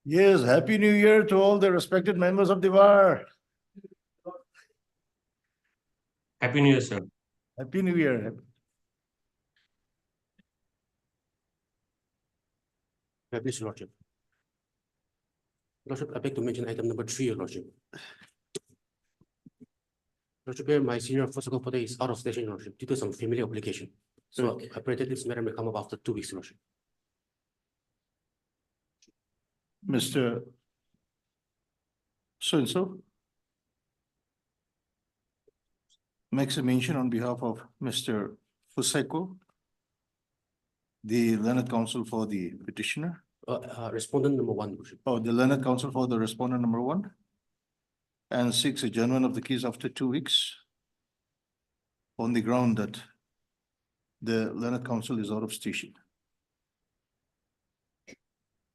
Yes, Happy New Year to all the respected members of the bar. Happy New Year, sir. Happy New Year. Please, Your Lordship. Lordship, I beg to mention item number 3, Your Lordship. Lordship, my senior first today is out of station, Your Lordship, due to some family obligation. So I pray that this matter may come up after 2 weeks, Your Lordship. Mr. So-and-so makes a mention on behalf of Mr. Fuseko, the learned counsel for the petitioner. Respondent number 1, Lordship. Oh, the learned counsel for the respondent number 1. And seeks adjournment of the case after 2 weeks on the ground that the learned counsel is out of station.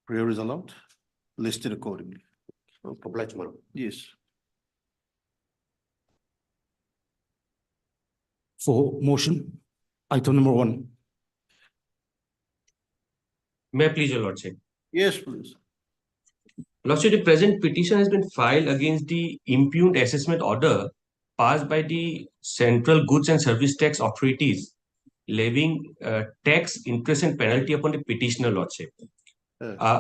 Prayer is allowed, listed accordingly. Obliged, madam. Yes. For motion, item number 1. May I please, Your Lordship? Yes, please. Lordship, the present petition has been filed against the impugned assessment order passed by the Central Goods and Service Tax Authorities, levying tax, interest, and penalty upon the petitioner, Lordship.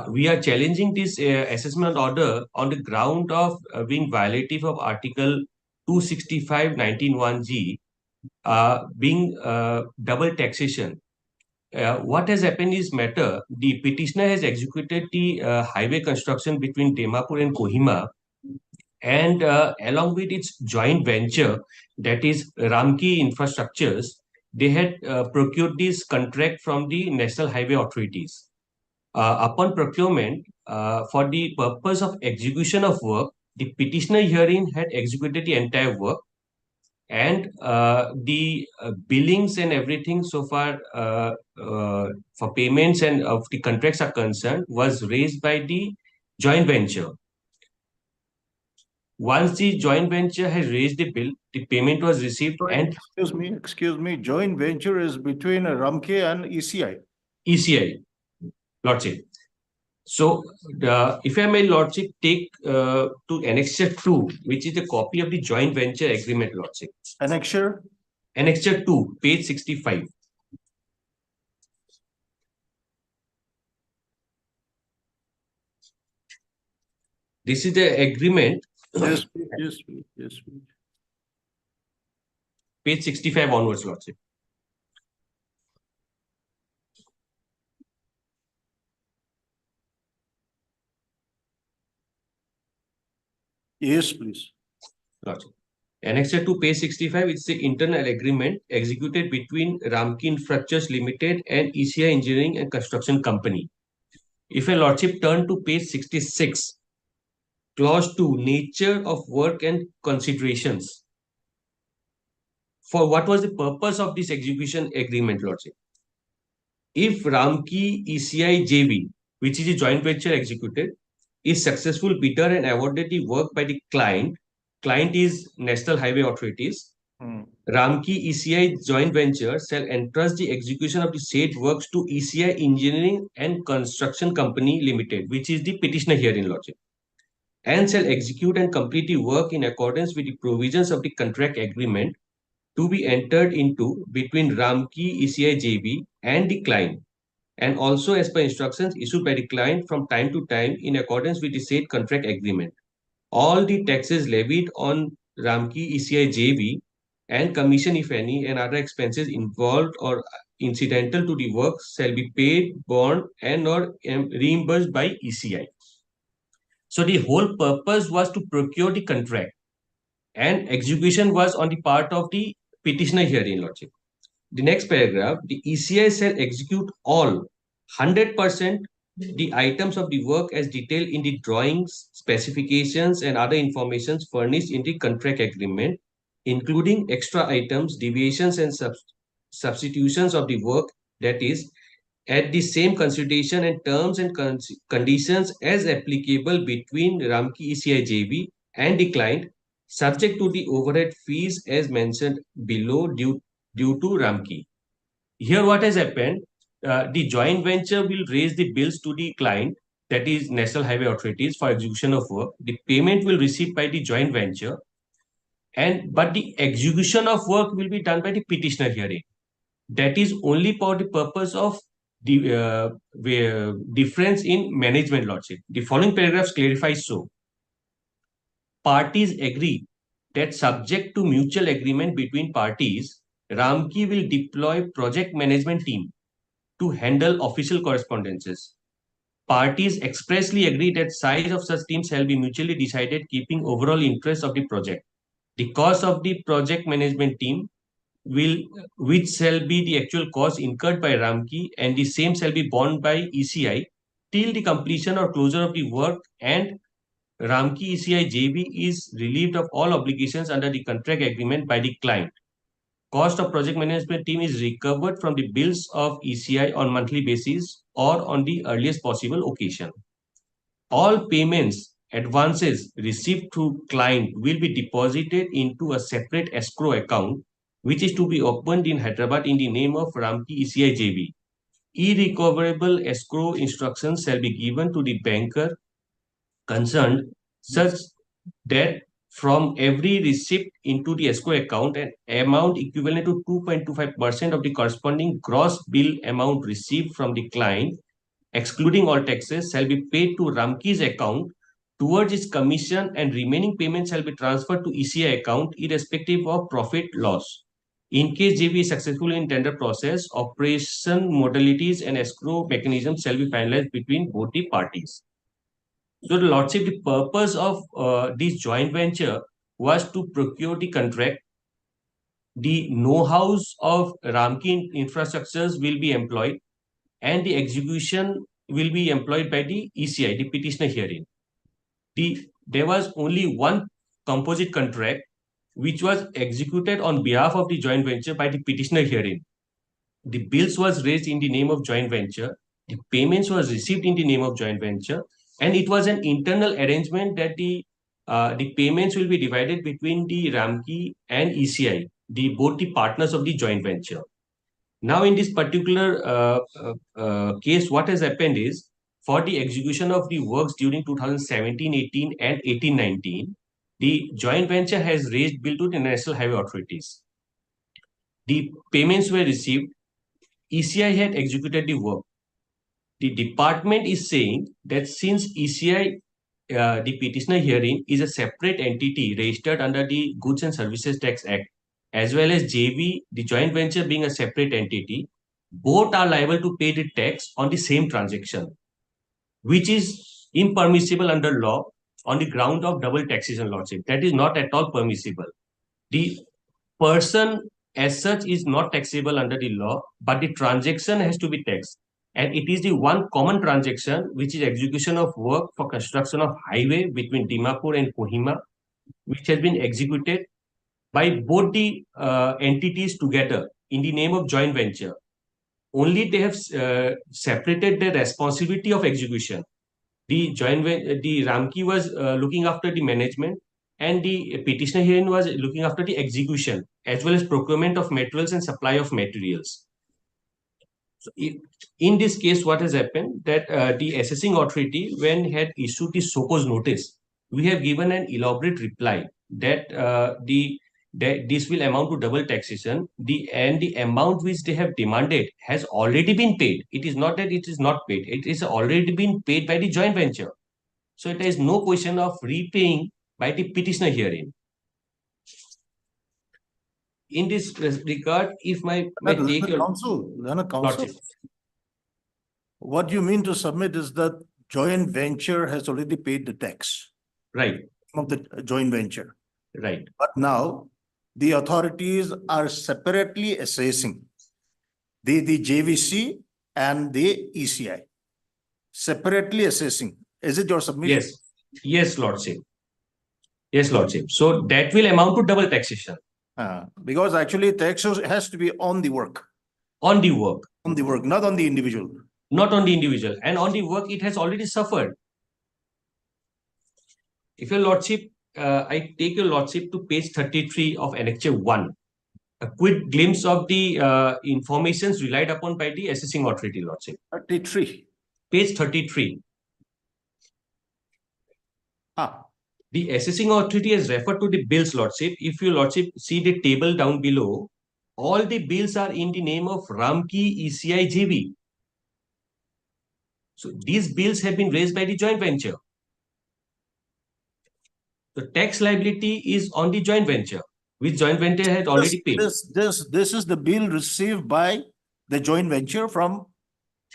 We are challenging this assessment order on the ground of being violative of Article 265(19)(1)(g), being double taxation. What has happened is matter, the petitioner has executed the highway construction between Dimapur and Kohima, and along with its joint venture, that is Ramki Infrastructures, they had procured this contract from the National Highway Authorities. Upon procurement, for the purpose of execution of work, the petitioner herein had executed the entire work, and the billings and everything so far for payments and of the contracts are concerned was raised by the joint venture. Once the joint venture has raised the bill, the payment was received and Excuse me, joint venture is between Ramke and ECI. ECI, Lordship. So, if I may, Lordship, take to Annexure 2, which is a copy of the joint venture agreement, Lordship. Annexure? Annexure 2, page 65. This is the agreement. Yes, yes, yes. Page 65 onwards, Lordship. Yes, please. Lordship. Annexure to page 65, it's the internal agreement executed between Ramki Infrastructures Limited and ECI Engineering and Construction Company. If a Lordship turn to page 66, clause 2, nature of work and considerations. For what was the purpose of this execution agreement, Lordship? If Ramki ECI JV, which is a joint venture executed, is successful bidder and awarded the work by the client is National Highway Authorities, Ramki ECI joint venture shall entrust the execution of the said works to ECI Engineering and Construction Company Limited, which is the petitioner herein, Lordship, and shall execute and complete the work in accordance with the provisions of the contract agreement to be entered into between Ramki ECI JV and the client, and also as per instructions issued by the client from time to time in accordance with the said contract agreement. All the taxes levied on Ramki ECI JV and commission, if any, and other expenses involved or incidental to the work shall be paid, borne, and or reimbursed by ECI. So the whole purpose was to procure the contract, and execution was on the part of the petitioner herein, Lordship. The next paragraph, the ECI shall execute all 100% the items of the work as detailed in the drawings, specifications, and other informations furnished in the contract agreement, including extra items, deviations, and substitutions of the work, that is, at the same consideration and terms and conditions as applicable between Ramki ECI JV and the client, subject to the overhead fees as mentioned below due to Ramki. Here what has happened, the joint venture will raise the bills to the client that is National Highway Authorities, for execution of work. The payment will receive by the joint venture, but the execution of work will be done by the petitioner hearing. That is only for the purpose of the difference in management, Lordship. The following paragraphs clarifies so. Parties agree that subject to mutual agreement between parties, Ramki will deploy project management team to handle official correspondences. Parties expressly agree that size of such teams shall be mutually decided, keeping overall interest of the project. The cost of the project management team which shall be the actual cost incurred by Ramki, and the same shall be borne by ECI till the completion or closure of the work, and Ramki ECI JV is relieved of all obligations under the contract agreement by the client. Cost of project management team is recovered from the bills of ECI on monthly basis or on the earliest possible occasion. All payments, advances received through client will be deposited into a separate escrow account, which is to be opened in Hyderabad in the name of Ramki ECI JV. Irrecoverable escrow instructions shall be given to the banker concerned such that from every receipt into the escrow account, an amount equivalent to 2.25% of the corresponding gross bill amount received from the client, excluding all taxes, shall be paid to Ramki's account towards its commission, and remaining payments shall be transferred to ECI account irrespective of profit loss. In case JV is successful in tender process, operation modalities and escrow mechanisms shall be finalized between both the parties. So, the Lordship, the purpose of this joint venture was to procure the contract. The know-hows of Ramki infrastructures will be employed, and the execution will be employed by the ECI, the petitioner hearing. There was only one composite contract which was executed on behalf of the joint venture by the petitioner hearing. The bills was raised in the name of joint venture. The payments was received in the name of joint venture, and it was an internal arrangement that the payments will be divided between the Ramki and ECI, both the partners of the joint venture. Now, in this particular case, what has happened is, for the execution of the works during 2017-18 and 18-19, the joint venture has raised bill to the National Highway Authorities. The payments were received. ECI had executed the work. The department is saying that since ECI, the petitioner hearing, is a separate entity registered under the Goods and Services Tax Act, as well as JV, the joint venture being a separate entity, both are liable to pay the tax on the same transaction, which is impermissible under law on the ground of double taxation, Lordship. That is not at all permissible. The person as such is not taxable under the law, but the transaction has to be taxed. And it is the one common transaction, which is execution of work for construction of highway between Dimapur and Kohima, which has been executed by both the entities together in the name of joint venture. Only they have separated the responsibility of execution. The Ramki was looking after the management, and the petitioner hearing was looking after the execution, as well as procurement of materials and supply of materials. So in this case, what has happened that the assessing authority, when had issued the so-called notice, we have given an elaborate reply that that this will amount to double taxation. And the amount which they have demanded has already been paid. It is not that it is not paid. It is already been paid by the joint venture. So there is no question of repaying by the petitioner hearing. In this regard, if my take your Counsel, Lordship. What you mean to submit is that joint venture has already paid the tax Right, of the joint venture. right. But now the authorities are separately assessing the JVC and the ECI. Separately assessing. Is it your submission? Yes, yes, Lordship. Yes, Lordship. So that will amount to double taxation Because actually tax has to be on the work. on the work, Not on the individual. not on the individual. And on the work, it has already suffered. If your Lordship, I take your Lordship to page 33 of Annexure 1. A quick glimpse of the informations relied upon by the assessing authority, Lordship. 33. Page 33. Ah, The assessing authority has referred to the bills, Lordship. If your Lordship see the table down below, all the bills are in the name of Ramki ECI JV. So these bills have been raised by the joint venture. The tax liability is on the joint venture, which joint venture had already paid. this is the bill received by the joint venture from.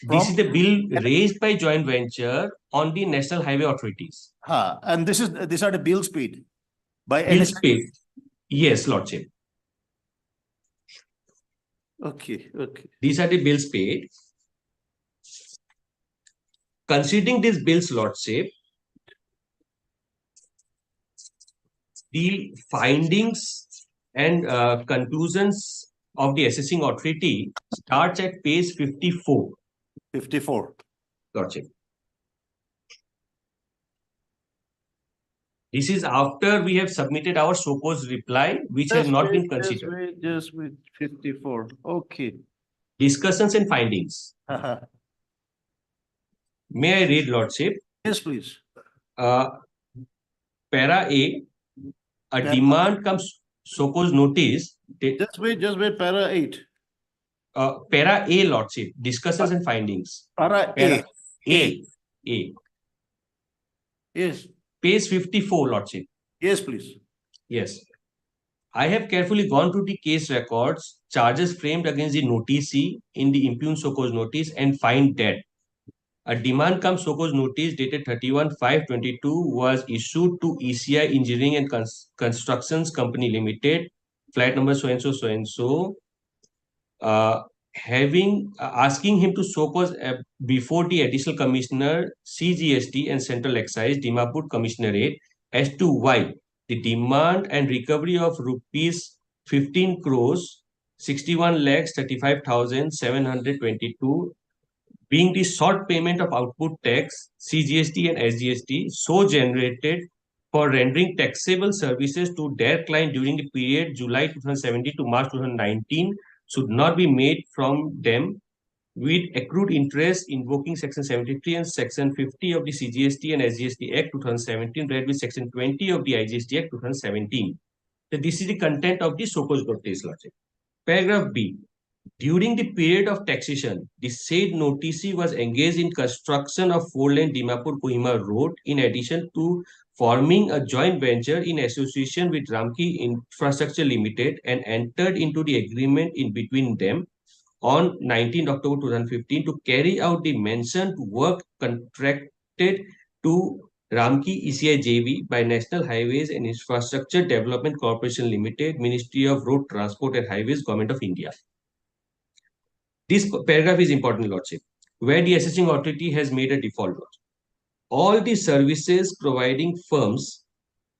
This is the bill raised by joint venture on the National Highway Authorities. And these are the bills paid by Bills NHAI. paid. Yes, Lordship. Okay, okay. These are the bills paid. Considering these bills, Lordship, the findings and conclusions of the assessing authority starts at page 54, 54. Lordship. This is after we have submitted our so-called reply, which has not been considered. Just wait, 54. Okay. Discussions and findings. May I read, Lordship? Yes, please. Para A, a Para- demand comes so-called notice. Just wait, para 8. Para A, Lordship, discussions and findings. Para Para A. A. Yes, Page 54, Lordship. yes, please. Yes. I have carefully gone through the case records, charges framed against the noticee in the impugned so-called notice, and find that a demand cum so-called notice dated 31/5/22 was issued to ECI Engineering and Constructions Company Limited, flat number so and so, asking him to so-called before the additional commissioner CGST and Central Excise Dimapur Commissionerate as to why the demand and recovery of rupees 15 crores 61 lakhs 35,722 being the short payment of output tax, CGST and SGST, so generated for rendering taxable services to their client during the period July 2017 to March 2019 should not be made from them with accrued interest invoking Section 73 and Section 50 of the CGST and SGST Act 2017 read with Section 20 of the IGST Act 2017. So this is the content of the so-called notice, Logic. Paragraph B. During the period of taxation, the said noticee was engaged in construction of four-lane Dimapur-Kohima road in addition to forming a joint venture in association with Ramki Infrastructure Limited and entered into the agreement in between them on 19 October 2015 to carry out the mentioned work contracted to Ramki ECI JV by National Highways and Infrastructure Development Corporation Limited, Ministry of Road Transport and Highways, Government of India. This paragraph is important, Lordship, where the assessing authority has made a default. All the services providing firms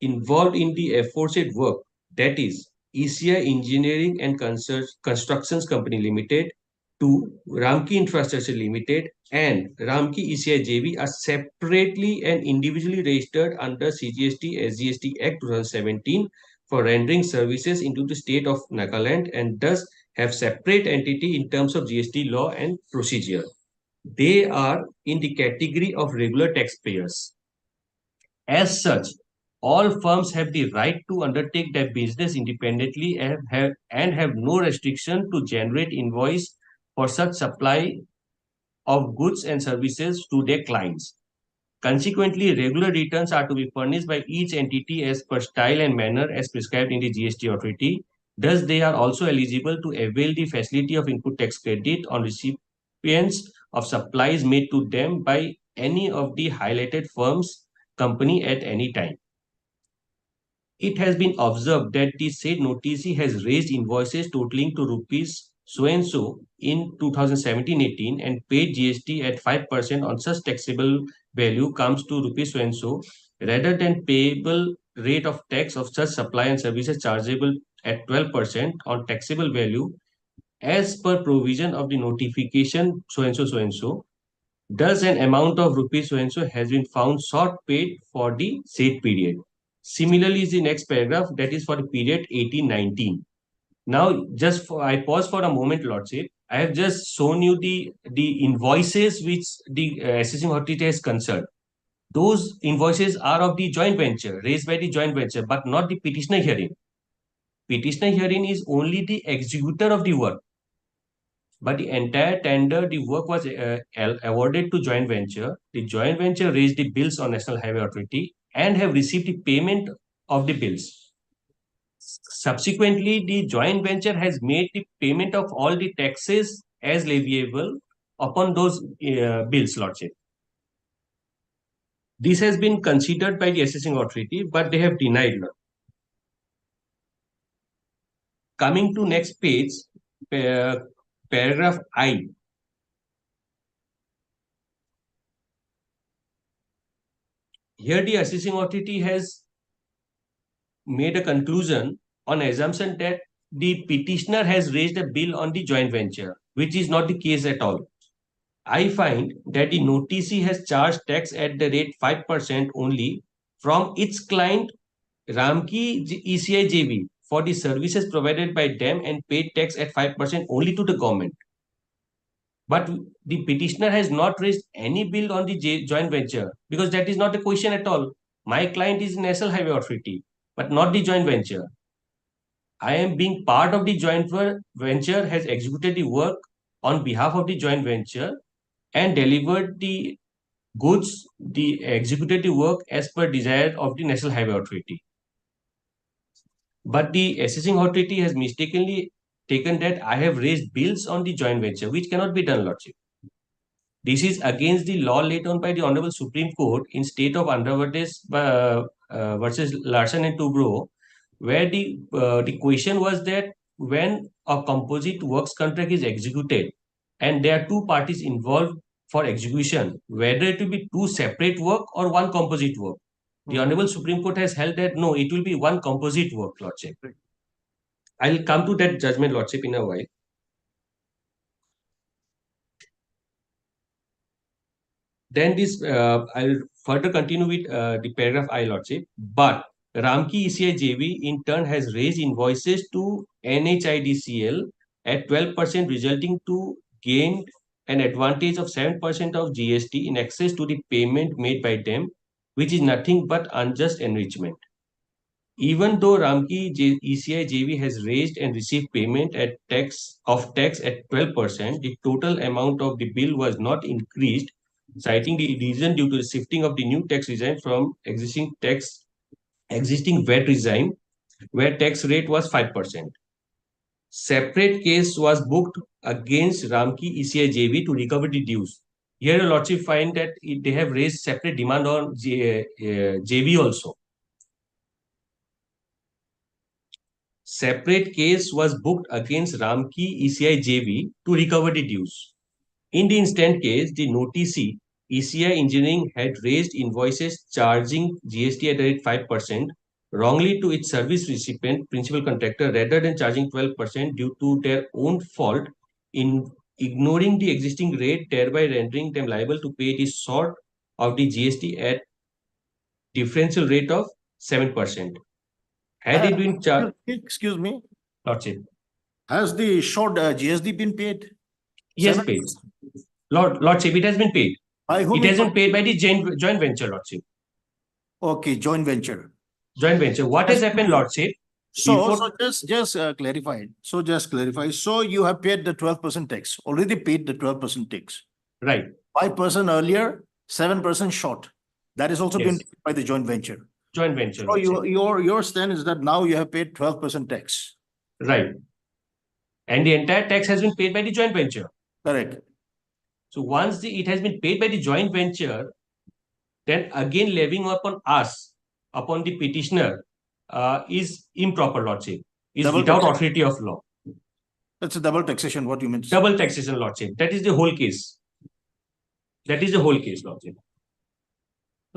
involved in the aforesaid work, that is, ECI Engineering and Constructions Company Limited, to Ramki Infrastructure Limited and Ramki ECI JV are separately and individually registered under CGST SGST Act 2017 for rendering services into the state of Nagaland and thus have separate entity in terms of GST law and procedure. They are in the category of regular taxpayers. As such, all firms have the right to undertake their business independently and have no restriction to generate invoice for such supply of goods and services to their clients. Consequently, regular returns are to be furnished by each entity as per style and manner as prescribed in the GST authority. Thus, they are also eligible to avail the facility of input tax credit on recipients of supplies made to them by any of the highlighted firms company at any time. It has been observed that the said noticee has raised invoices totaling to rupees so and so in 2017-18 and paid GST at 5% on such taxable value comes to rupees so and so rather than payable rate of tax of such supply and services chargeable at 12% on taxable value as per provision of the notification so and so so and so. Thus, an amount of rupees so and so has been found short paid for the said period. Similarly, is the next paragraph that is for the period 18-19. Now, I pause for a moment, Lordship. I have just shown you the invoices which the assessing authority has concerned. those invoices are of the joint venture, raised by the joint venture, but not the petitioner herein. Petitioner herein is only the executor of the work. But the entire tender, the work was awarded to joint venture. The joint venture raised the bills on National Highway Authority and have received the payment of the bills. Subsequently, the joint venture has made the payment of all the taxes as leviable upon those bills, Lordship. This has been considered by the assessing authority, but they have denied. Coming to next page, paragraph I. Here the assessing authority has made a conclusion on assumption that the petitioner has raised a bill on the joint venture, which is not the case at all. I find that the noticee has charged tax at the rate 5% only from its client Ramki ECI JV for the services provided by them and paid tax at 5% only to the government. But the petitioner has not raised any bill on the joint venture because that is not a question at all. My client is National Highway Authority, but not the joint venture. I am being part of the joint venture, has executed the work on behalf of the joint venture and delivered the goods, the executed the work as per desire of the National Highway Authority. But the assessing authority has mistakenly taken that I have raised bills on the joint venture, which cannot be done, Lordship. This is against the law laid down by the Honorable Supreme Court in State of Andhra Pradesh versus Larsen and Toubro, where the question was that when a composite works contract is executed and there are two parties involved for execution, whether it will be two separate work or one composite work. The Honorable Supreme Court has held that no, it will be one composite work, Lordship. I'll come to that judgment, Lordship, in a while. Then this, I'll further continue with the paragraph I, Lordship. But Ramki ECI JV in turn has raised invoices to NHIDCL at 12%, resulting to gain an advantage of 7% of GST in excess to the payment made by them, which is nothing but unjust enrichment. Even though Ramki ECI JV has raised and received payment at tax at 12%, the total amount of the bill was not increased, citing the reason due to the shifting of the new tax regime from existing VAT regime, where tax rate was 5%. Separate case was booked against Ramki ECI JV to recover the dues. Here, the Lordship find that they have raised separate demand on JV also. Separate case was booked against Ramki ECI JV to recover the dues. In the instant case, the noticee ECI Engineering had raised invoices charging GST at the rate 5% wrongly to its service recipient principal contractor rather than charging 12% due to their own fault in ignoring the existing rate, thereby rendering them liable to pay the sort of the GST at differential rate of 7%. Had it been charged, Excuse me, Lordship, has the short GST been paid? yes, 7%? paid. Lordship, it has been paid. By whom? It hasn't paid by the joint venture, Lordship. Okay, joint venture. Joint venture. What has happened, Lordship? So just clarify it. So just clarify. So you have paid the 12% tax, already paid the 12% tax. Right. 5% earlier, 7% short. That is also been Yes. paid by the joint venture. Joint venture. So Lordship. your stand is that now you have paid 12% tax. Right. And the entire tax has been paid by the joint venture. Correct. So once it has been paid by the joint venture, then again levying upon us, upon the petitioner, is improper, Lordship. Is Double without taxation. authority of law. That's a double taxation, what you meant. Double taxation, Lordship. That is the whole case. That is the whole case, Lordship.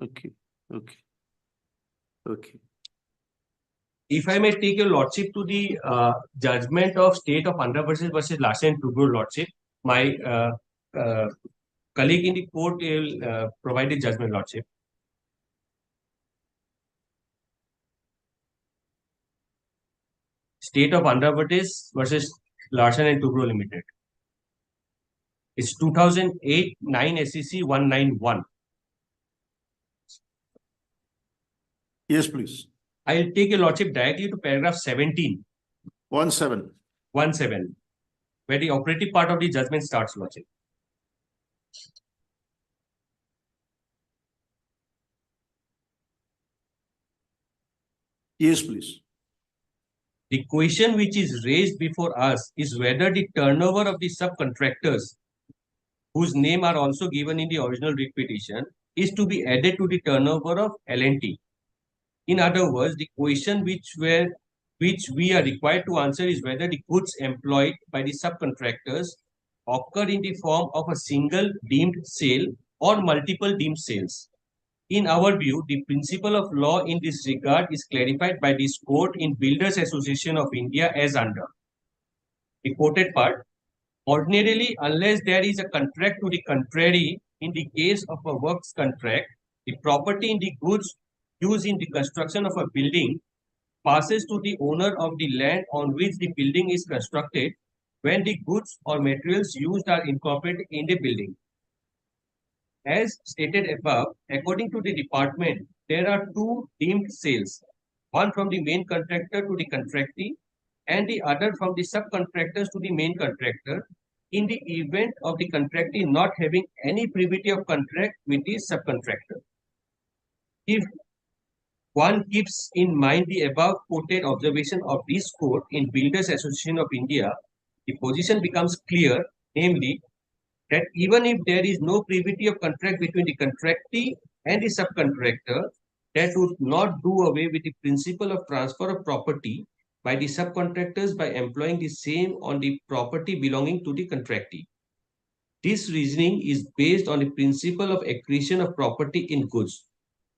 Okay, okay. Okay. If I may take your Lordship to the judgment of State of Andhra Pradesh versus Larsen and Toubro, Lordship, my colleague in the court will provide the judgment, Lordship. State of Andhra Pradesh versus Larsen and Toubro Limited. It's 2008 9 SEC 191. Yes, please. I'll take your lordship directly to paragraph 17, 17. 17, where the operative part of the judgment starts, lordship. Yes, please. The question which is raised before us is whether the turnover of the subcontractors, whose name are also given in the original writ petition, is to be added to the turnover of L&T. In other words, the question which we are required to answer is whether the goods employed by the subcontractors occur in the form of a single deemed sale or multiple deemed sales. In our view, the principle of law in this regard is clarified by this court in Builders Association of India as under. The quoted part, ordinarily, unless there is a contract to the contrary, in the case of a works contract, the property in the goods used in the construction of a building passes to the owner of the land on which the building is constructed when the goods or materials used are incorporated in the building. As stated above, according to the department, there are two deemed sales, one from the main contractor to the contractee and the other from the subcontractors to the main contractor in the event of the contractee not having any privity of contract with the subcontractor. If one keeps in mind the above quoted observation of this court in Builders Association of India, the position becomes clear, namely, that even if there is no privity of contract between the contractee and the subcontractor, that would not do away with the principle of transfer of property by the subcontractors by employing the same on the property belonging to the contractee. This reasoning is based on the principle of accretion of property in goods.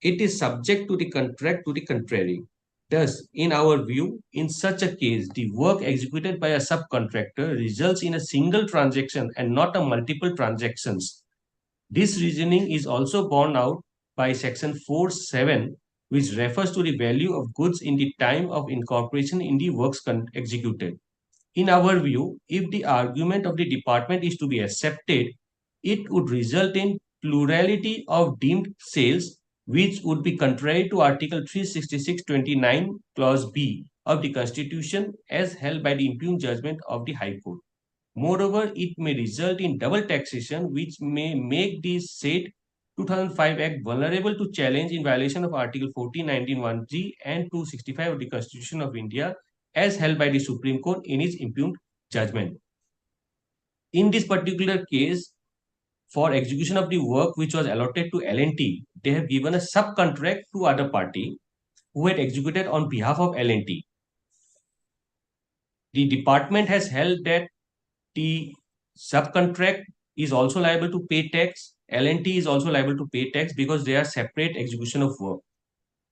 It is subject to the contract to the contrary. Thus, in our view, in such a case, the work executed by a subcontractor results in a single transaction and not a multiple transactions. This reasoning is also borne out by section 4(7), which refers to the value of goods in the time of incorporation in the works executed. In our view, if the argument of the department is to be accepted, it would result in plurality of deemed sales, which would be contrary to Article 366(29) Clause B of the Constitution as held by the impugned judgment of the High Court. Moreover, it may result in double taxation, which may make the said 2005 Act vulnerable to challenge in violation of Article 14(19)(1)(g) and 265 of the Constitution of India as held by the Supreme Court in its impugned judgment. In this particular case, for execution of the work which was allotted to L&T, they have given a subcontract to other party who had executed on behalf of L&T. The department has held that the subcontract is also liable to pay tax. L&T is also liable to pay tax because they are separate execution of work.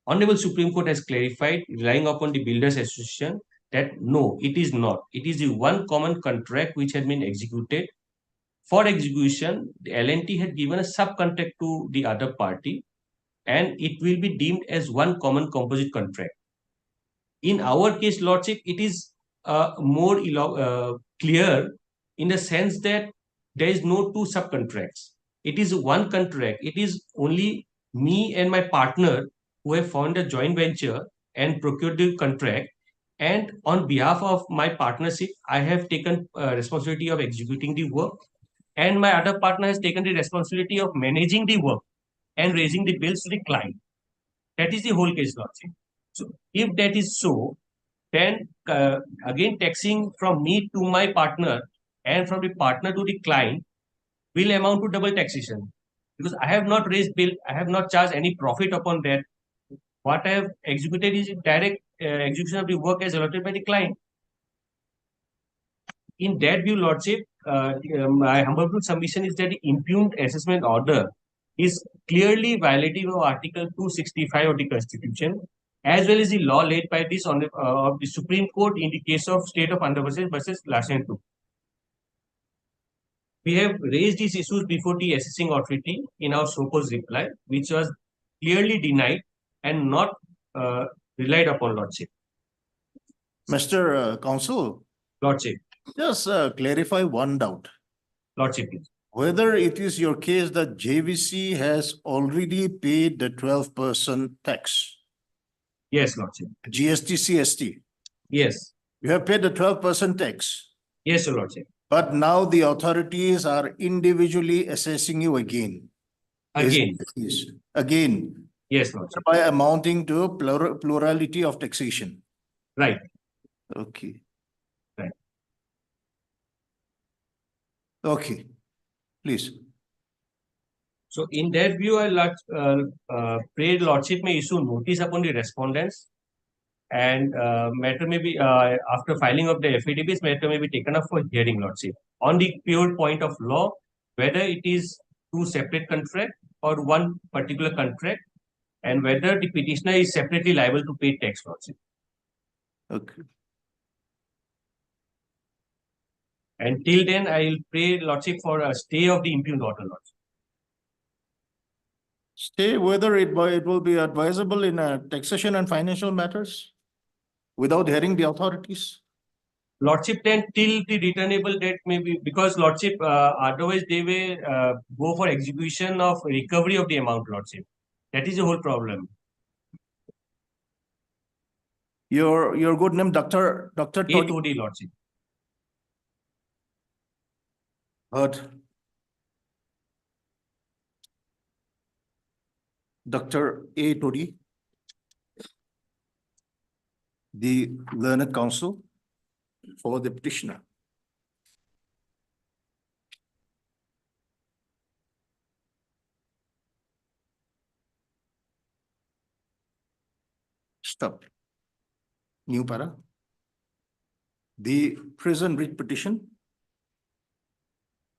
Honorable Supreme Court has clarified, relying upon the Builders Association, that no, it is not. It is the one common contract which had been executed. For execution, the L&T had given a subcontract to the other party, and it will be deemed as one common composite contract. In our case, Lordship, it is more clear in the sense that there is no two subcontracts. It is one contract. It is only me and my partner who have formed a joint venture and procured the contract. And on behalf of my partnership, I have taken responsibility of executing the work. And my other partner has taken the responsibility of managing the work and raising the bills to the client. That is the whole case, Lordship. So if that is so, then again taxing from me to my partner and from the partner to the client will amount to double taxation, because I have not raised bill, I have not charged any profit upon that. What I have executed is direct execution of the work as allotted by the client. In that view, Lordship, my humble submission is that the impugned assessment order is clearly violative of Article 265 of the Constitution, as well as the law laid by this of the Supreme Court in the case of State of Andhra Pradesh versus Larsen 2. We have raised these issues before the assessing authority in our supposed reply, which was clearly denied and not relied upon, Lordship. Mr. Counsel, Lordship, just clarify one doubt. Lordship, please. Whether it is your case that JVC has already paid the 12% tax. Yes, Lordship. GST, CST. Yes. You have paid the 12% tax, Yes, Your Lordship. but now the authorities are individually assessing you again. Again. Yes, again, Yes, Lordship. by amounting to plurality of taxation. Right. Okay. Right. Okay, please. So in that view, pray Lordship may issue notice upon the respondents, and matter may be after filing of the affidavits, matter may be taken up for hearing, Lordship, on the pure point of law, whether it is two separate contract or one particular contract, and whether the petitioner is separately liable to pay tax, Lordship. Okay. And till then, I will pray Lordship for a stay of the impugned order, Lordship. Stay whether it will be advisable in taxation and financial matters without hearing the authorities. Lordship, then till the returnable debt may be, because Lordship, otherwise they will go for execution of recovery of the amount, Lordship. That is the whole problem. Your good name, Dr. A Tony to D, Lordship. Heard. Dr. A. Todi, the learned counsel for the petitioner. Stop. New para. The prison writ petition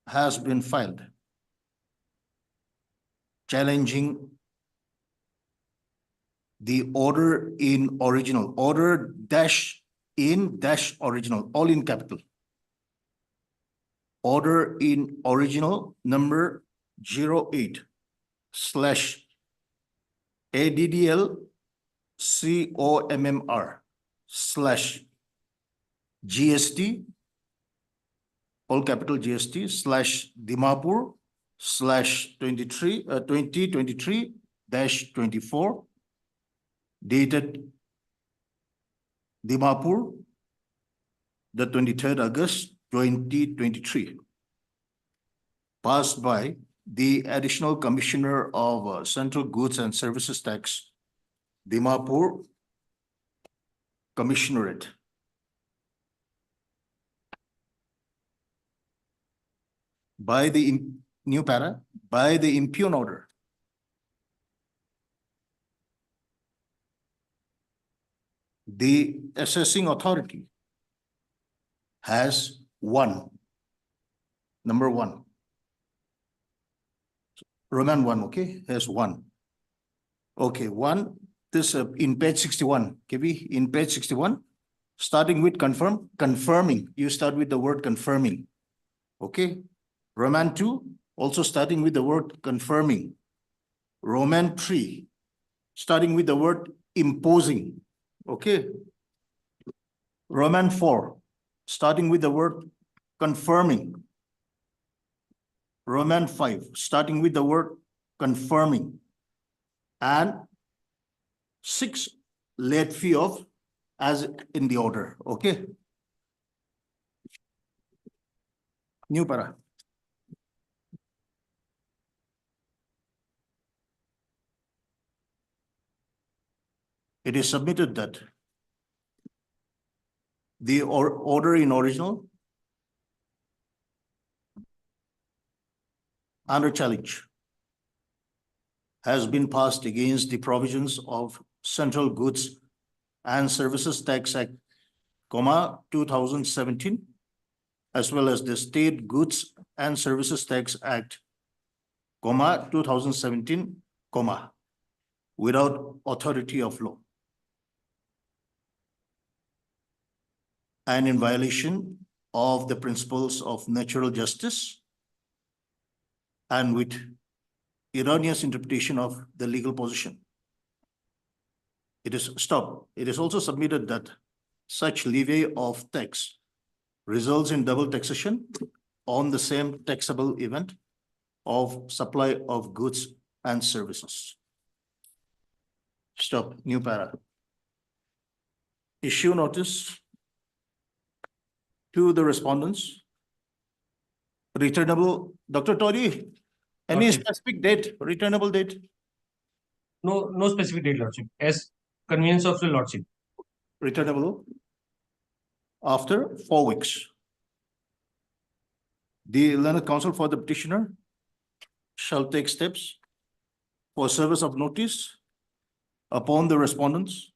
has been filed challenging the order in original, order dash in dash original, all in capital. Order in original number 08/ ADDL COMMR / GST, all capital GST / Dimapur / 2023-24, dated Dimapur, the 23rd August 2023, passed by the Additional Commissioner of Central Goods and Services Tax, Dimapur Commissionerate. By the new para, by the impugned order, the assessing authority has number one. Roman 1, okay, has 1. Okay, 1, this in page 61, KB, in page 61, starting with confirming, you start with the word confirming, okay? Roman 2, also starting with the word confirming. Roman 3, starting with the word imposing, okay? Roman 4, starting with the word confirming. Roman 5, starting with the word confirming. And 6, late fee of as in the order, okay? New para. It is submitted that the order in original under challenge has been passed against the provisions of Central Goods and Services Tax Act, 2017, as well as the State Goods and Services Tax Act, 2017, without authority of law, and in violation of the principles of natural justice and with erroneous interpretation of the legal position. It is also submitted that such levy of tax results in double taxation on the same taxable event of supply of goods and services. Stop. New para. issue notice to the respondents. Returnable, Dr. Tori, any Lordship. specific date, returnable date? No specific date, Lordship, as convenience of the Lordship. Returnable after 4 weeks. The learned counsel for the petitioner shall take steps for service of notice upon the respondents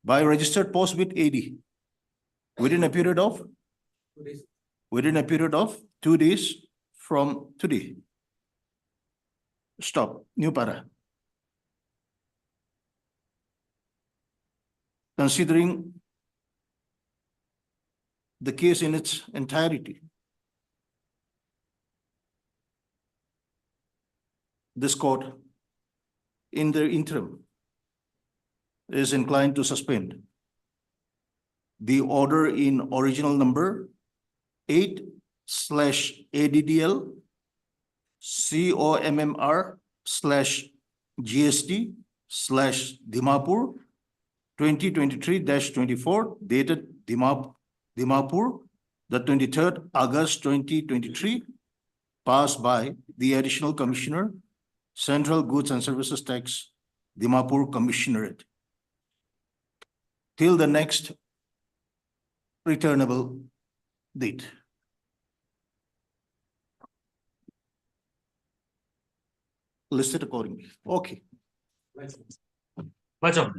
by registered post with AD within a period of 2 days from today. Stop, new para. Considering the case in its entirety, this court in the interim is inclined to suspend the order in original number 8/ADDL COMMR/GST/Dimapur 2023-24 dated Dimapur, the 23rd August 2023, passed by the Additional Commissioner, Central Goods and Services Tax, Dimapur Commissionerate, till the next returnable date. Listed accordingly. Okay. Much of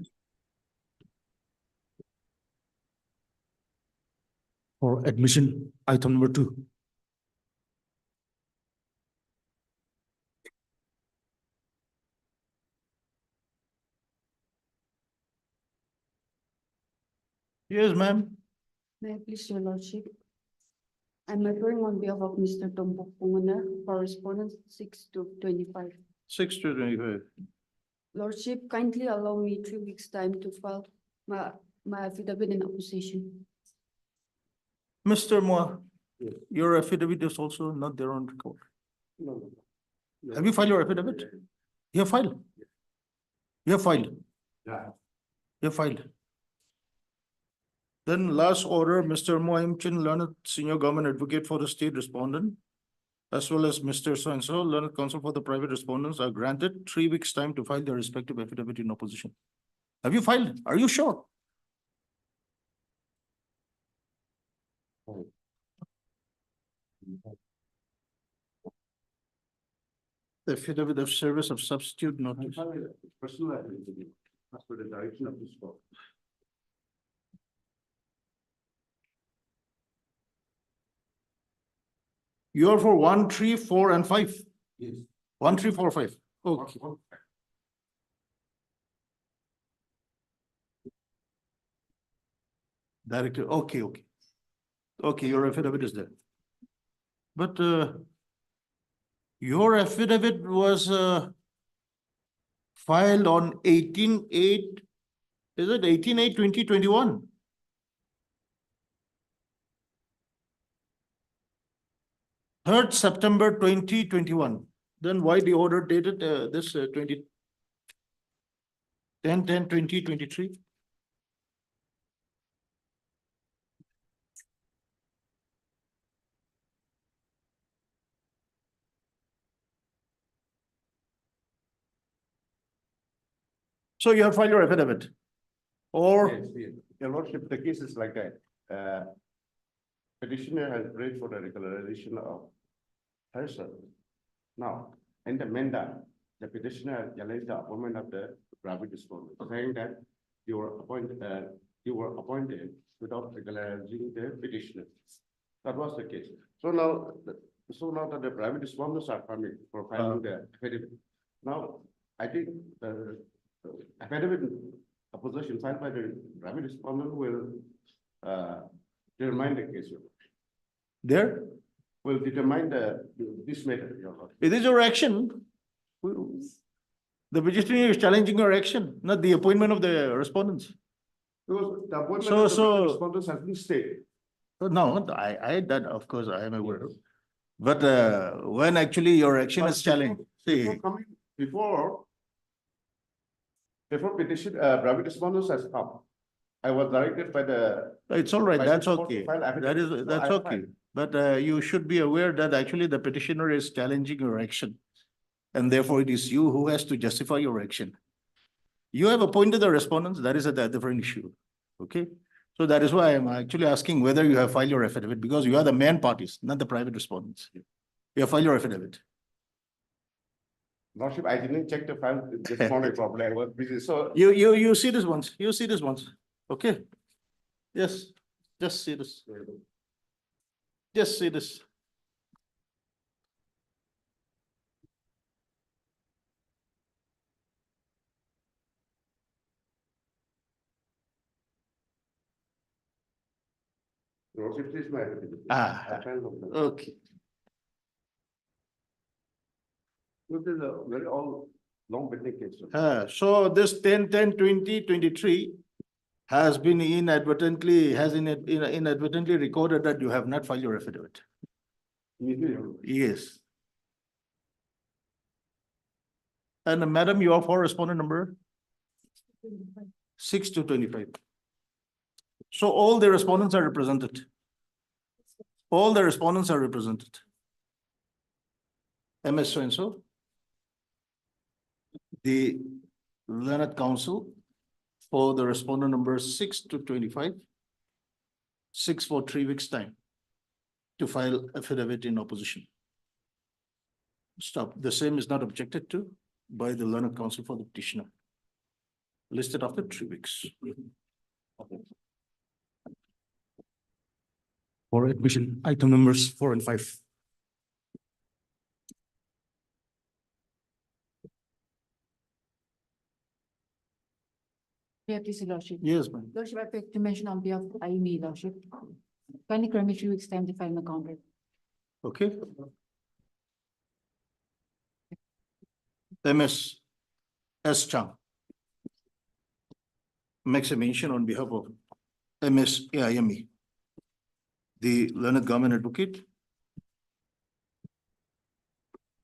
For admission, item number 2. Yes, ma'am. May I please, your lordship? I'm appearing on behalf of Mr. Tombok Pungunar, correspondence 6/25. 6/25. Lordship, kindly allow me 3 weeks' time to file my affidavit in opposition. Mr. Moa, your affidavit is also not there on record. Have you filed your affidavit? You have filed? You have filed? Yeah. You have filed? Then last order, Mr. Moim Chin, learned senior government advocate for the state respondent, as well as Mr. So-and-so, learned counsel for the private respondents are granted 3 weeks' time to file their respective affidavit in opposition. Have you filed? Are you sure? The affidavit of service of substitute notice. Personal affidavit, as per the direction of this court. You are for 1, 3, 4, and 5. Yes. 1, 3, 4, 5. Okay. Director, okay. Okay, your affidavit is there. But your affidavit was filed on 18/8, is it 18/8/2021? Third September 2021. Then why the order dated this 10/10/2023? So you have filed your affidavit? Or Yes, yes. Your lordship, the case is like that. Petitioner has prayed for the regularization of herself. Now, in the Menda, the petitioner has challenged the appointment of the private respondent, saying that you were appointed without regularizing the petitioner. That was the case. So now that the private respondents are coming for filing the affidavit. Now, I think the affidavit opposition filed by the private respondent will determine the case. there? Will determine this matter, your lordship. It is your action. The petitioner is challenging your action, not the appointment of the respondents. Because the appointment So- of the so- respondents has been stayed. So no, that of course I am aware of. But when actually your action is challenged, see, Before petition, private respondents has come. I was directed by the. It's all right, by that's the court to okay. file That affidavit, so that's I okay. filed. But you should be aware that actually the petitioner is challenging your action. And therefore it is you who has to justify your action. You have appointed the respondents, that is a different issue. Okay? So that is why I'm actually asking whether you have filed your affidavit, because you are the main parties, not the private respondents. You have filed your affidavit. Lordship, I didn't check the file this morning properly, I was busy, so. You see this once, you see this once, okay? Yes, just see this. Just see this. Lordship, please, my affidavit. Ah. I filed no claim. Okay. This is a very all long pending case. sir. So this 10-10-20-23 has been inadvertently recorded that you have not filed your affidavit. Yes. And madam, you are for respondent number 6-25. So all the respondents are represented. All the respondents are represented. MS so-and-so. The Learned Council for the respondent number 6-25. 6 for 3 weeks' time to file affidavit in opposition. Stop. The same is not objected to by the Learned Council for the petitioner. Listed after 3 weeks. For admission, item numbers 4 and 5. Yeah, please, Your Lordship. Yes, ma'am. Lordship, I beg to mention on behalf of IME, Lordship. Kindly grant me 3 weeks' time to file my counter. Okay. MS S. Chang makes a mention on behalf of MS AIME, the learned government advocate,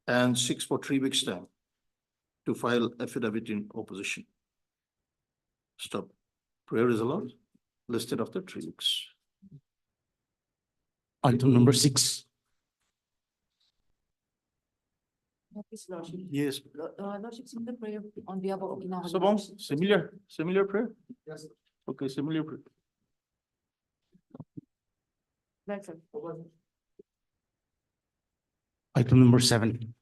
and 6 for 3 weeks' time to file affidavit in opposition. Stop. Prayer is allowed, listed after 3 weeks. Item number 6. Yeah, please, Lordship. Yes. Lordship, similar prayer on behalf of Okinawa. Sabong, similar prayer? Yes. Okay, similar prayer. Right, sir. Item number 7.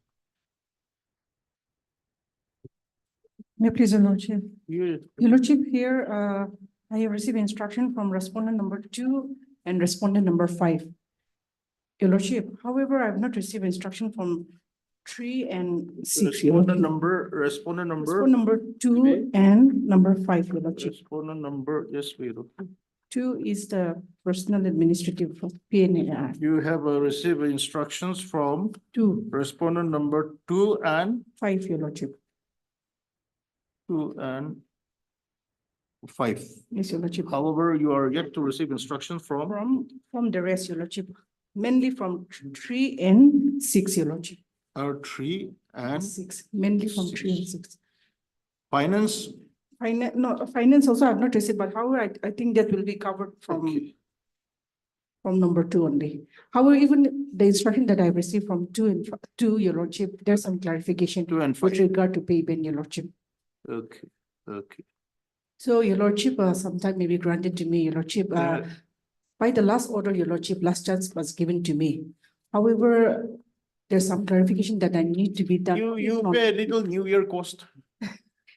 May I please, Your Lordship? Yeah. Your Lordship, here, I have received instruction from respondent number 2 and respondent number 5. Your Lordship, however, I have not received instruction from 3 and 6. Your Respondent Lordship. respondent number. Respondent number 2 and number 5, Your Lordship. Respondent number, yes, wait. 2 is the personal administrative of PNAR. You have received instructions from 2, respondent number 2 and 5, Your Lordship. 2 and 5. Yes, Your Lordship. However, you are yet to receive instructions from From the rest, Your Lordship, mainly from 3 and 6, Your Lordship. 3 and 6, mainly from 3 and 6. finance. Finance also I have not received, but however, I think that will be covered from Okay. number 2 only. However, even the instruction that I received from 2 and 2, Your Lordship, there's some clarification 2 and with 5. regard to pay bin, Your Lordship. Okay, okay. So, Your Lordship, sometime may be granted to me, Your Lordship, by the last order, Your Lordship, last chance was given to me. However, there's some clarification that I need to be done. You even on- pay a little New Year cost.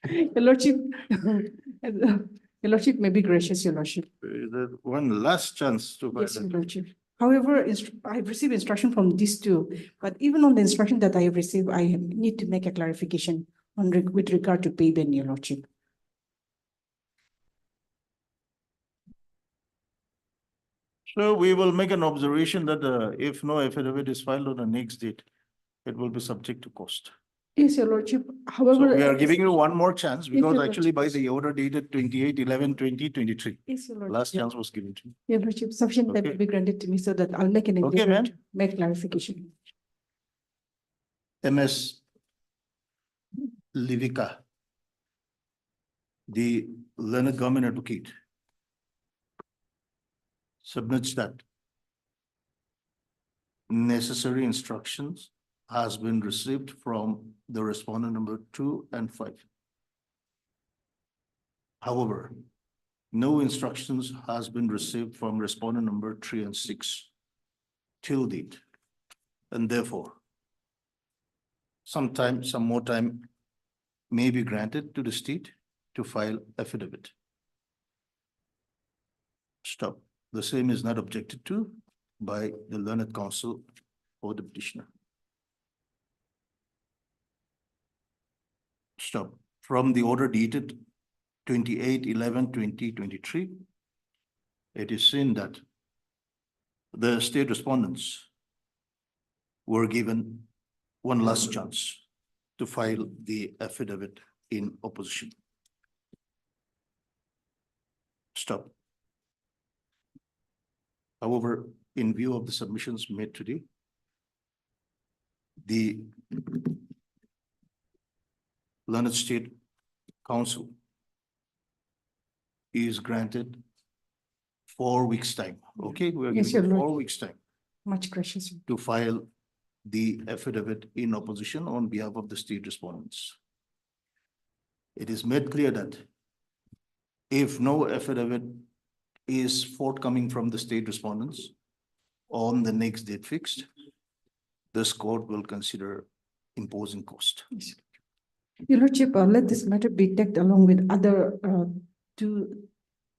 Your Lordship, Your Lordship may be gracious, Your Lordship. The one last chance to buy Yes, Your that. Lordship. However, I've received instruction from these 2, but even on the instruction that I have received, I need to make a clarification on with regard to pay bin, Your Lordship. So we will make an observation that if no affidavit is filed on the next date, it will be subject to cost. Yes, Your Lordship. So However. we are giving you one more chance Yes, because Your actually by the order dated 28/11/2023, Yes, Your Lordship. last chance was given to you. Your Lordship, sufficient time Okay. will be granted to me so that I'll make an Okay, endeavor ma'am. to make clarification. MS Livika, the learned government advocate, submits that necessary instructions has been received from the respondent number 2 and 5. However, no instructions has been received from respondent number 3 and 6 till date. And therefore, some more time may be granted to the state to file affidavit. Stop. The same is not objected to by the learned counsel or the petitioner. Stop. From the order dated 28/11/2023, it is seen that the state respondents were given one last chance to file the affidavit in opposition. Stop. However, in view of the submissions made today, the learned state council is granted 4 weeks' time. Okay, we are Yes, giving Your 4 Lord. weeks' time Much gracious. to file the affidavit in opposition on behalf of the state respondents. It is made clear that if no affidavit is forthcoming from the state respondents on the next date fixed, this court will consider imposing cost. Your Lordship, let this matter be tagged along with other two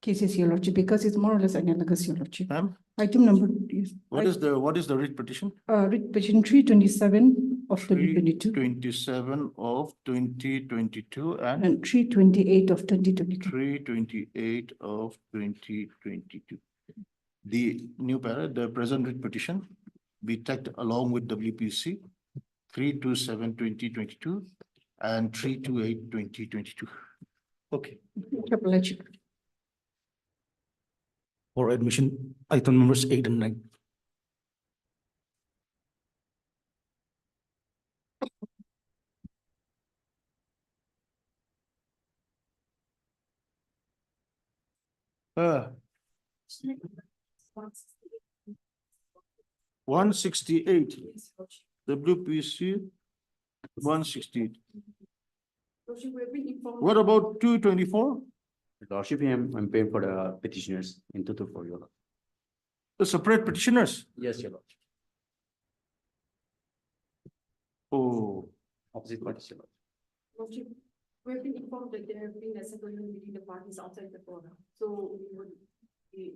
cases, Your Lordship, because it's more or less analogous, Your Lordship. Ma'am, Item number is. what is the writ petition? Writ petition 327 of 2022 327 of 2022 and and 328 of 2022. 328 of 2022. The new the present writ petition be tagged along with WPC 327/2022 and 328/2022. Okay. Your Lordship. For admission, item numbers 8 and 9. Uh, 168, WPC 168. What about 224? Lordship, I'm paying for the petitioners in 224, Your Lord. The separate petitioners? Yes, Your Lord. Oh, Opposite parties, Your Lord. Lordship, we've been informed that there have been a settlement between the parties outside the forum, so we would, if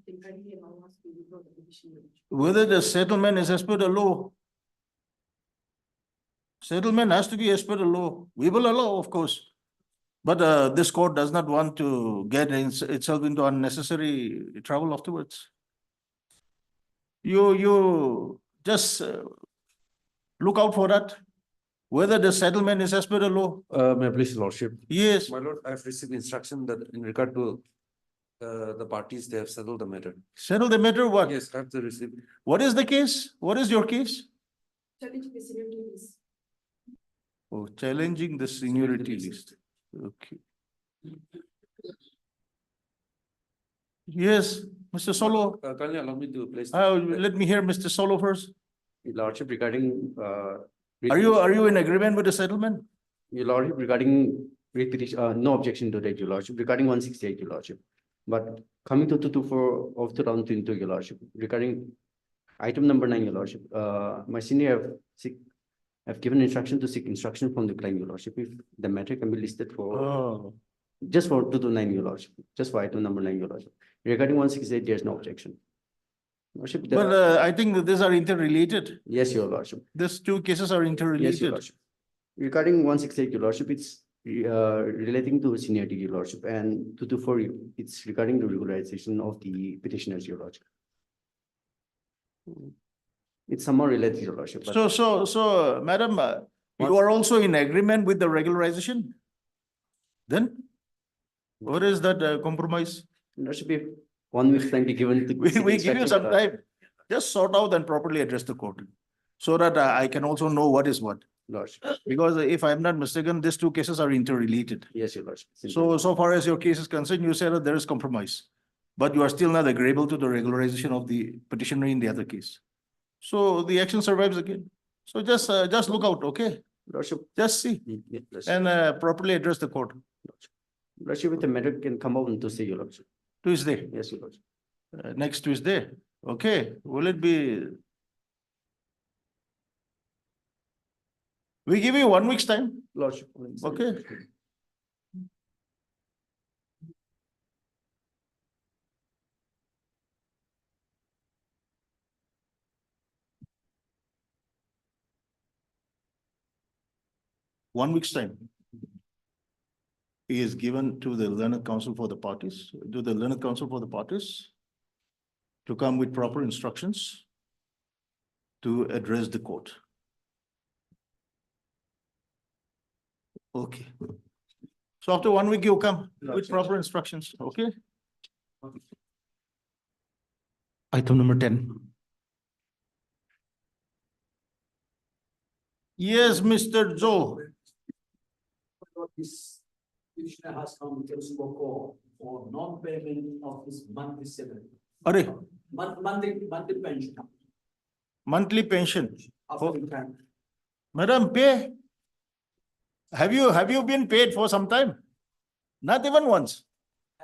they kindly allow us to withdraw the petition. whether the settlement is as per the law. Settlement has to be as per the law. We will allow, of course. But this court does not want to get itself into unnecessary trouble afterwards. You just look out for that. Whether the settlement is as per the law. May I please, Lordship? Yes. My lord, I have received instruction that in regard to the parties, they have settled the matter. Settle the matter, what? Yes, I have to receive. What is the case? What is your case? Challenge the seniority list. Oh, challenging the seniority list. Okay. Yes, Mr. Solo. Kindly allow me to place. Let me hear Mr. Solo first. Your Lordship, regarding Are you in agreement with the settlement? Your Lordship, regarding writ petition, no objection to that, Your Lordship, regarding 168, Your Lordship. But coming to 224 of 2022, Your Lordship, regarding item number 9, Your Lordship, my senior have given instruction to seek instruction from the client, Your Lordship, if the matter can be listed for Oh, just for 229, Your Lordship, just for item number 9, Your Lordship. Regarding 168, there is no objection. Lordship, but I think that these are interrelated. yes, Your Lordship. These two cases are Yes, Your interrelated. Lordship. Regarding 168, Your Lordship, it's relating to seniority, Your Lordship, and 224, it's regarding the regularization of the petitioners, Your Lordship. It's somewhat related, Your Lordship. but- So, madam, you are also in agreement with the regularization? Then? What is that compromise? Lordship, if 1 week's time be given to. We seek give you instruction, some Your Lordship. time. Just sort out and properly address the court. So that I can also know what is what. Lordship, Because if I'm not mistaken, these two cases are interrelated. yes, Your Lordship. So far as your case is concerned, you said that there is compromise. but you are still not agreeable to the regularization of the petitioner in the other case. So the action survives again. So just look out, okay? Lordship, Just see yes, and properly address the court. Lordship, if the matter can come out on Tuesday, Your Lordship. Tuesday, Yes, Your Lordship. next Tuesday. Okay, will it be? We give you 1 week's time, Lordship. okay? One week's time is given to the learned counsel for the parties, to the learned counsel for the parties to come with proper instructions to address the court. Okay. So after 1 week, you come with proper instructions, okay? Item number 10. Yes, Mr. Joe. This petitioner has come to Singapore for non-payment of his monthly salary. Are, Monthly pension. monthly pension. After retirement. Madam, pay. Have you been paid for some time? Not even once.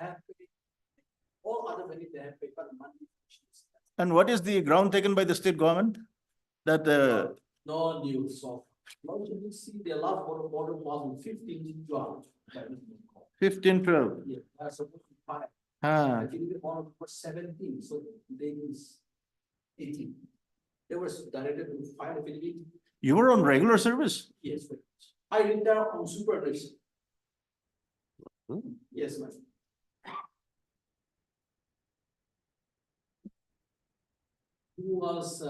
I have paid. All other money they have paid, but monthly pensions. And what is the ground taken by the state government? That No news of. Now you see the last order was in 15/12. 15-12. Yeah, that's supposed to be 5. Ah, I think the order was 17, so they is 18. They were directed to file a affiliate. you were on regular service? Yes, sir. I retire on supervision. Yes, ma'am. Who was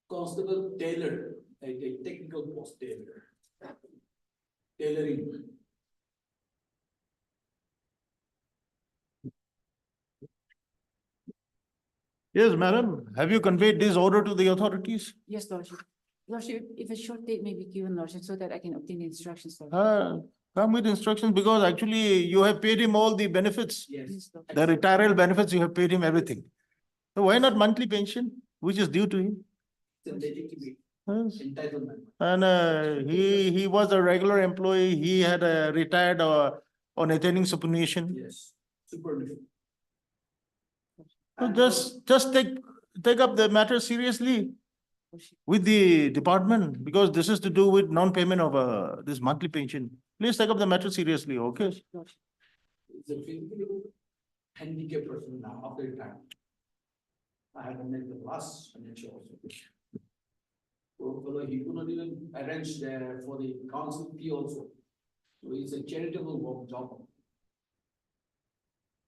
Constable Taylor, a technical post tailor. Tailoring. Yes, madam. Have you conveyed this order to the authorities? Yes, Lordship. Lordship, if a short date may be given, Lordship, so that I can obtain the instructions, Lordship. Come with instructions because actually you have paid him all the benefits. Yes. Yes, Lordship. The retirement benefits, you have paid him everything. So why not monthly pension, which is due to him? It's a legitimate Yes. entitlement. And he was a regular employee. He had retired on attaining superannuation. Yes, supervision. So just take up the matter seriously Lordship. with the department because this is to do with non-payment of this monthly pension. Please take up the matter seriously, okay? Lordship. It's a physically handicapped person now after retirement. I had to make the last financial also. So he could not even arrange there for the council fee also. So it's a charitable work job.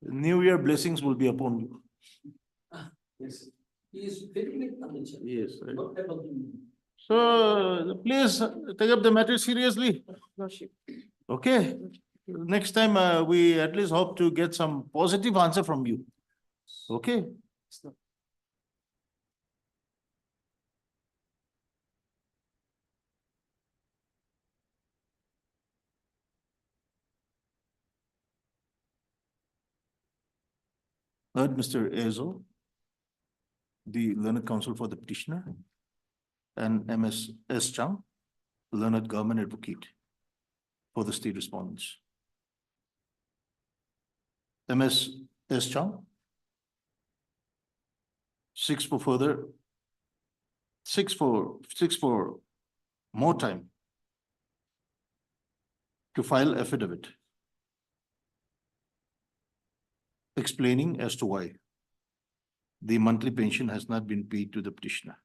New Year blessings will be upon you. Yes, he is physically unable. Yes. Right. Not able to. So please take up the matter seriously, Lordship. okay? Next time we at least hope to get some positive answer from you, okay? Yes, Lord. Heard Mr. Ezo, the learned counsel for the petitioner, and MS S. Chang, learned government advocate for the state respondents. MS S. Chang seeks for more time to file affidavit explaining as to why the monthly pension has not been paid to the petitioner.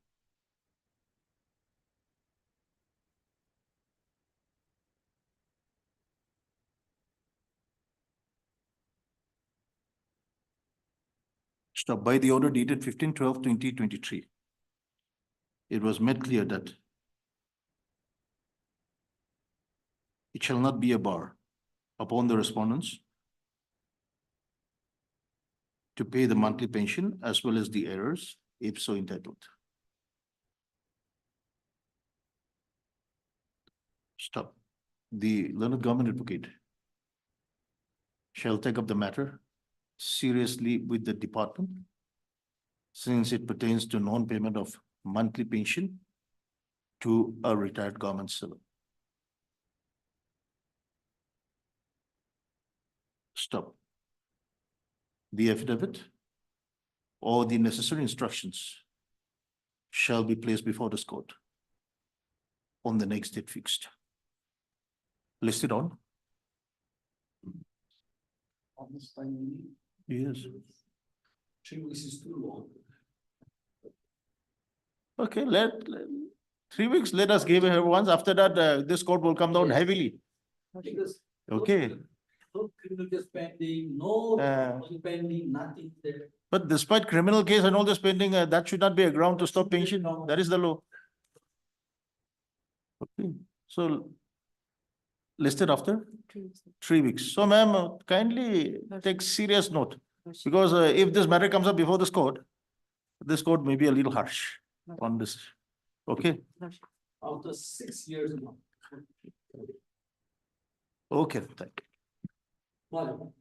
Stop by the order dated 15/12/2023. It was made clear that it shall not be a bar upon the respondents to pay the monthly pension as well as the errors if so entitled. Stop. The learned government advocate shall take up the matter seriously with the department, since it pertains to non-payment of monthly pension to a retired government servant. Stop. The affidavit or the necessary instructions shall be placed before this court on the next date fixed. Listed on. Almost time. Yes. 3 weeks is too long. Okay, 3 weeks, let us give her once. After that, this court will come down heavily. Because. Okay. No criminal case pending, no money pending, nothing there. But despite criminal case and all this pending, that should not be a ground to stop pension. That is the law. Okay, so listed after 3 weeks. So ma'am, kindly take serious note, because if this matter comes up before this court may be a little harsh on this. Okay, After 6 years now. okay, thank you. Madam.